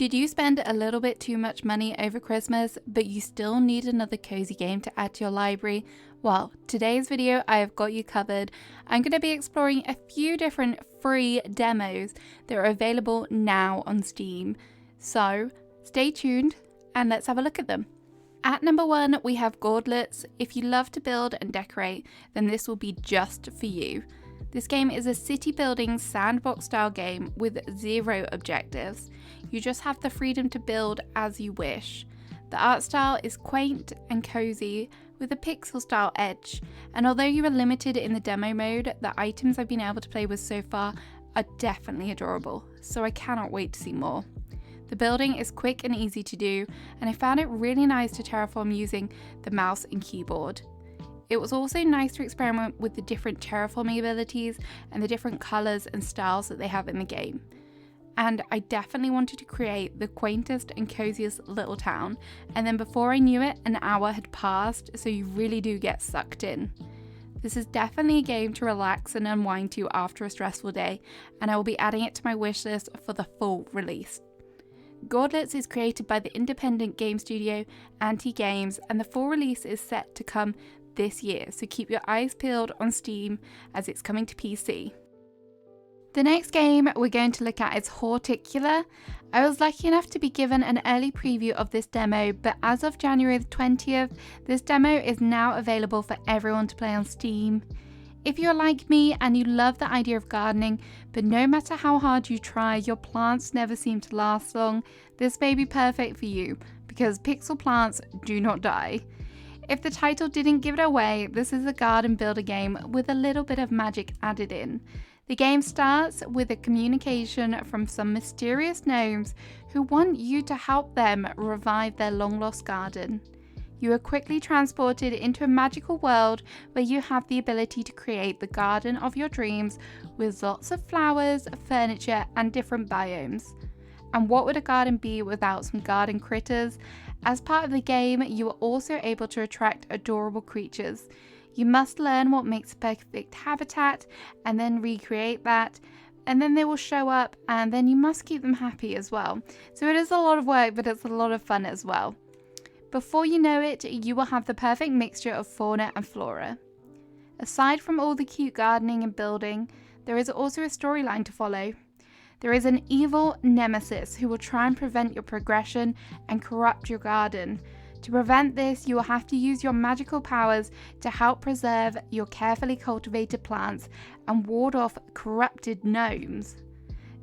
Did you spend a little bit too much money over Christmas, but you still need another cozy game to add to your library? Well, today's video I have got you covered. I'm going to be exploring a few different free demos that are available now on Steam. So stay tuned and let's have a look at them. At number 1, we have Gauntlets. If you love to build and decorate, then this will be just for you. This game is a city building sandbox style game with 0 objectives. You just have the freedom to build as you wish. The art style is quaint and cozy with a pixel style edge, and although you are limited in the demo mode, the items I've been able to play with so far are definitely adorable, so I cannot wait to see more. The building is quick and easy to do, and I found it really nice to terraform using the mouse and keyboard. It was also nice to experiment with the different terraforming abilities and the different colours and styles that they have in the game. And I definitely wanted to create the quaintest and coziest little town, and then before I knew it, an hour had passed, so you really do get sucked in. This is definitely a game to relax and unwind to after a stressful day, and I will be adding it to my wishlist for the full release. Gauntlets is created by the independent game studio Games, and the full release is set to come this year, so keep your eyes peeled on Steam as it's coming to PC. The next game we're going to look at is Horticula. I was lucky enough to be given an early preview of this demo, but as of January the 20th, this demo is now available for everyone to play on Steam. If you're like me and you love the idea of gardening, but no matter how hard you try, your plants never seem to last long, this may be perfect for you, because pixel plants do not die. If the title didn't give it away, this is a garden builder game with a little bit of magic added in. The game starts with a communication from some mysterious gnomes who want you to help them revive their long-lost garden. You are quickly transported into a magical world where you have the ability to create the garden of your dreams with lots of flowers, furniture, and different biomes. And what would a garden be without some garden critters? As part of the game, you are also able to attract adorable creatures. You must learn what makes a perfect habitat and then recreate that, and then they will show up, and then you must keep them happy as well. So it is a lot of work, but it's a lot of fun as well. Before you know it, you will have the perfect mixture of fauna and flora. Aside from all the cute gardening and building, there is also a storyline to follow. There is an evil nemesis who will try and prevent your progression and corrupt your garden. To prevent this, you will have to use your magical powers to help preserve your carefully cultivated plants and ward off corrupted gnomes.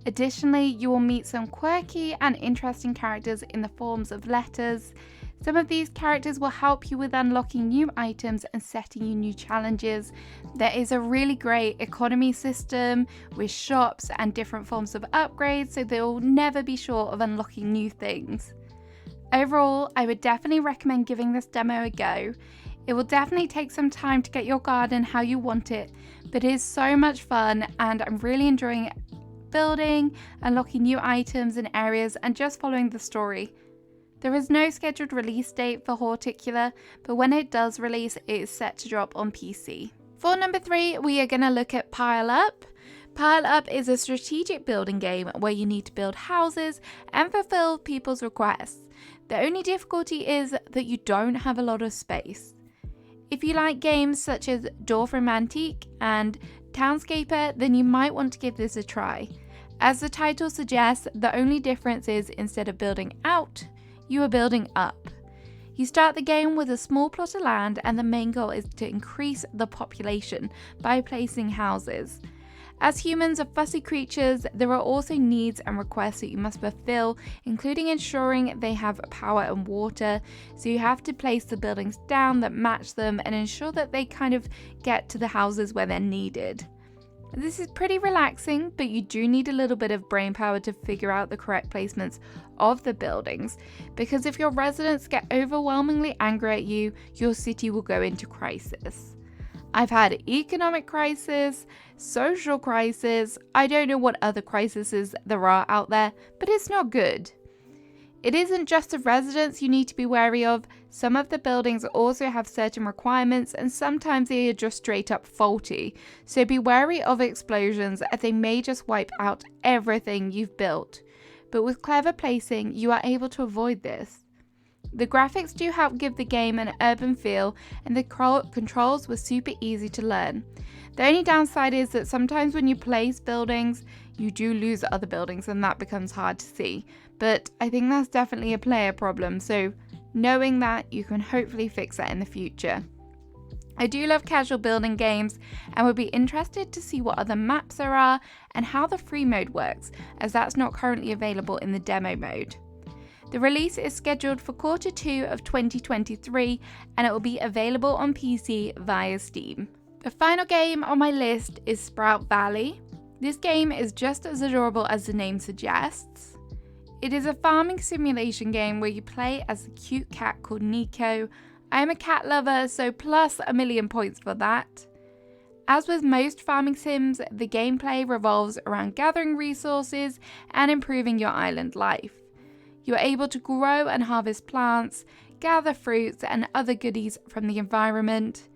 Additionally, you will meet some quirky and interesting characters in the forms of letters. Some of these characters will help you with unlocking new items and setting you new challenges. There is a really great economy system with shops and different forms of upgrades, so they'll never be short of unlocking new things. Overall, I would definitely recommend giving this demo a go. It will definitely take some time to get your garden how you want it, but it is so much fun and I'm really enjoying building, unlocking new items and areas, and just following the story. There is no scheduled release date for Horticula, but when it does release, it is set to drop on PC. For number 3, we are going to look at Pile Up. Pile Up is a strategic building game where you need to build houses and fulfill people's requests. The only difficulty is that you don't have a lot of space. If you like games such as Dwarf Romantique and Townscaper, then you might want to give this a try. As the title suggests, the only difference is instead of building out, you are building up. You start the game with a small plot of land, and the main goal is to increase the population by placing houses. As humans are fussy creatures, there are also needs and requests that you must fulfill, including ensuring they have power and water, so you have to place the buildings down that match them and ensure that they kind of get to the houses where they're needed. This is pretty relaxing, but you do need a little bit of brain power to figure out the correct placements of the buildings, because if your residents get overwhelmingly angry at you, your city will go into crisis. I've had economic crisis, social crisis, I don't know what other crises there are out there, but it's not good. It isn't just the residents you need to be wary of. Some of the buildings also have certain requirements, and sometimes they are just straight up faulty, so be wary of explosions as they may just wipe out everything you've built. but with clever placing, you are able to avoid this. The graphics do help give the game an urban feel, and the controls were super easy to learn. The only downside is that sometimes when you place buildings, you do lose other buildings and that becomes hard to see. But I think that's definitely a player problem, so knowing that, you can hopefully fix that in the future. I do love casual building games and would be interested to see what other maps there are and how the free mode works, as that's not currently available in the demo mode. The release is scheduled for Q2 of 2023 and it will be available on PC via Steam. The final game on my list is Sprout Valley. This game is just as adorable as the name suggests. It is a farming simulation game where you play as a cute cat called Nico. I am a cat lover, so plus a million points for that. As with most farming sims, the gameplay revolves around gathering resources and improving your island life. You are able to grow and harvest plants, gather fruits and other goodies from the environment.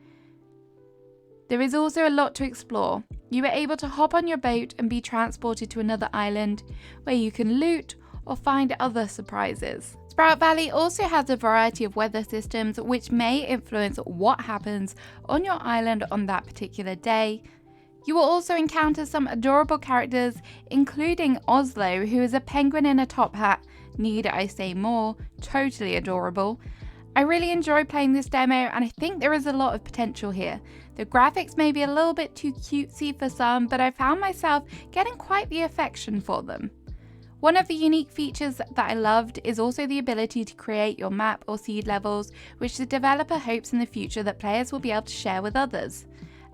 There is also a lot to explore. You are able to hop on your boat and be transported to another island where you can loot or find other surprises. Sprout Valley also has a variety of weather systems which may influence what happens on your island on that particular day. You will also encounter some adorable characters, including Oslo, who is a penguin in a top hat. Need I say more? Totally adorable. I really enjoy playing this demo and I think there is a lot of potential here. The graphics may be a little bit too cutesy for some, but I found myself getting quite the affection for them. One of the unique features that I loved is also the ability to create your map or seed levels, which the developer hopes in the future that players will be able to share with others.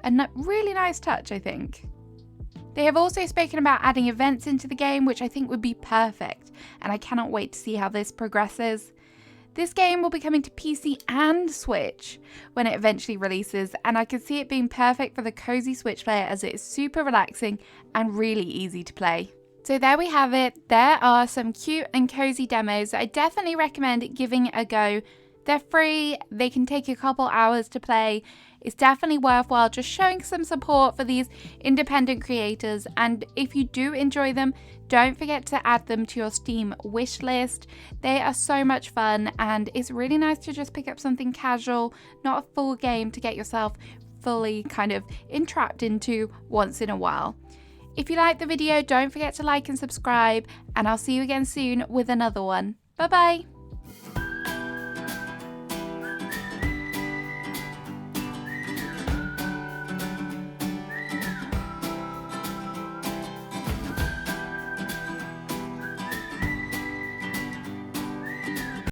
A really nice touch, I think. They have also spoken about adding events into the game, which I think would be perfect, and I cannot wait to see how this progresses. This game will be coming to PC and Switch when it eventually releases, and I can see it being perfect for the cozy Switch player as it is super relaxing and really easy to play. So there we have it. There are some cute and cozy demos that I definitely recommend giving a go. They're free, they can take a couple hours to play. It's definitely worthwhile just showing some support for these independent creators, and if you do enjoy them, don't forget to add them to your Steam wish list. They are so much fun and it's really nice to just pick up something casual, not a full game to get yourself fully kind of entrapped into once in a while. If you liked the video, don't forget to like and subscribe, and I'll see you again soon with another one. Bye bye!